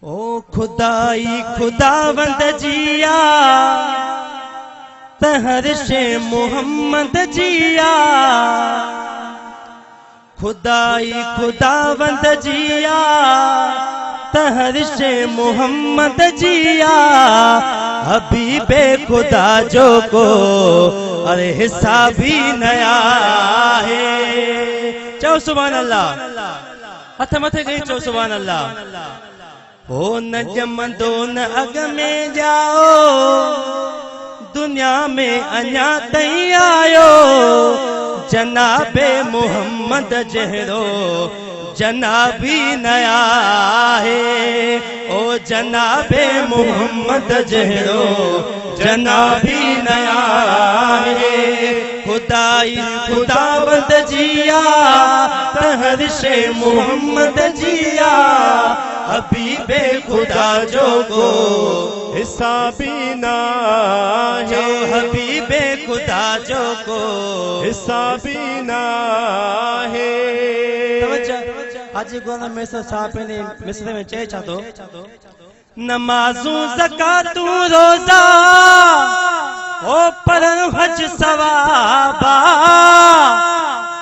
ओ खुदाई खुदावंद जिया तहर शे मोहम्मद जिया। खुदाई खुदावंद जिया तहर शे मोहम्मद जिया। हबीबे खुदा जो को अरे हिसाबी नया है। चो सुभान अल्लाह, हथ मथे गई चो सुभान अल्लाह। हो न जमंदो न अग में जाओ, दुनिया में अञा तई आयो। जनाबे मोहम्मद जहरो जनाबी नया है। ओ जनाबे मोहम्मद जहरो जनाबी नया है। खुदाई खुदावंद जिया तहर शे मोहम्मद जिया। हबीबे खुदा जो को हिसाबी ना है। हबीबे खुदा जो को हिसाबी ना है। हाजी गोला मिस्र साहब ने मिस्र में चए छा तो नमाजू ज़कातू रोजा ओ परन हज सवाबा।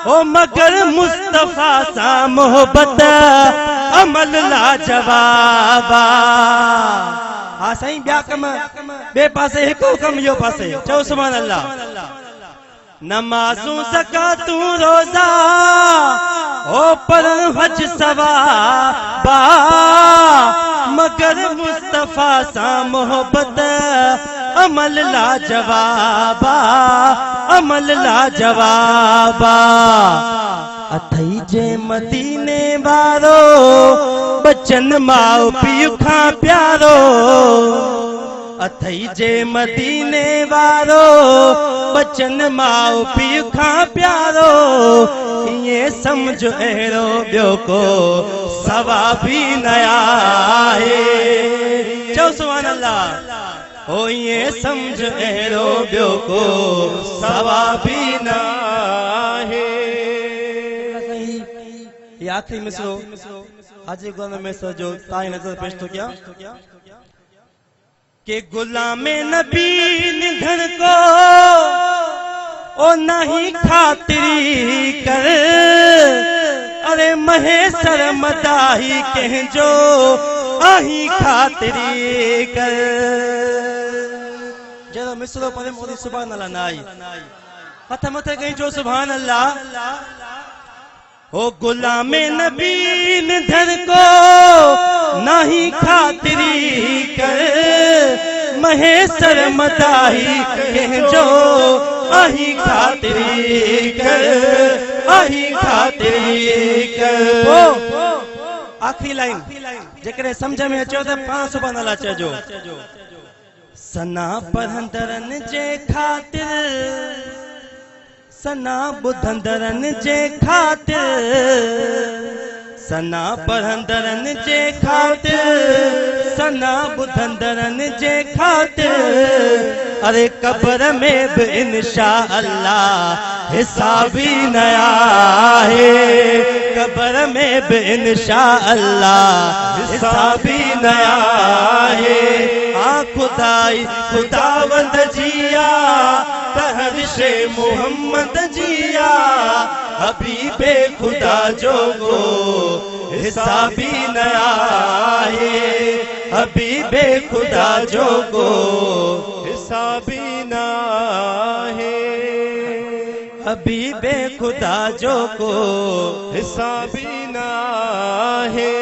ओ मगर मुस्तफा सा मोहब्बत अमल लाजवाबा। हाँ सही ब्या कम बे पासे हिको कम यो पासे चो सुभान अल्लाह। नमाजू ज़कातू रोजा ओ पर हज सवाबा। मगर मुस्तफा सा मोहब्बत अमल लाजवाबा अमल लाजवाबा। अथई जे मदीने वारो बचन माओ पीउ खां प्यारो। अथई जे मदीने वारो बचन माओ पीउ खां प्यारो। ये समझो अहिड़ो ॿियो को सवाबी नया है। चो सुभान अल्लाह। ओ ये समझ अहिड़ो ॿियो को सवाबी ना है। ये आखिरी मिसरो हाजी गोला मिस्र जो ताई नजर पेश तो क्या के गुलामे नबी निधन को ओ नहीं खातिरी कर। अरे महेशर मदाही कह जो आही खातिरी कर। जरा मिसरो परे मोदी सुभान अल्लाह नाई हथ मथे कहीं जो सुभान अल्लाह। ओ गुलामे नबी निधन को नहीं खातिरी कर। महेशर मदाही कह जो आही खातिरी कर आही खातिरी कर। आखिरी लाइन जेकरे समझ में अचो तो पांच सुभान अल्लाह चजो। सना पढ़ंदरन जे खातिर सना बुधंदरन जे खातिर। सना पढ़ंदरन जे खातिर सना बुधंदरन जे खातिर। अरे कब्र में भी इंशा अल्लाह हिसाबी नया है। कब्र में भी इंशा अल्लाह हिसाबी नया है। आ खुदाई खुदावंद जिया तहर शे मोहम्मद जिया। हबीबे खुदा जो को हिसाबी नया है। हबीबे खुदा जो को हिसाबी ना है। हबीबे खुदा जो को हिसाबी ना है।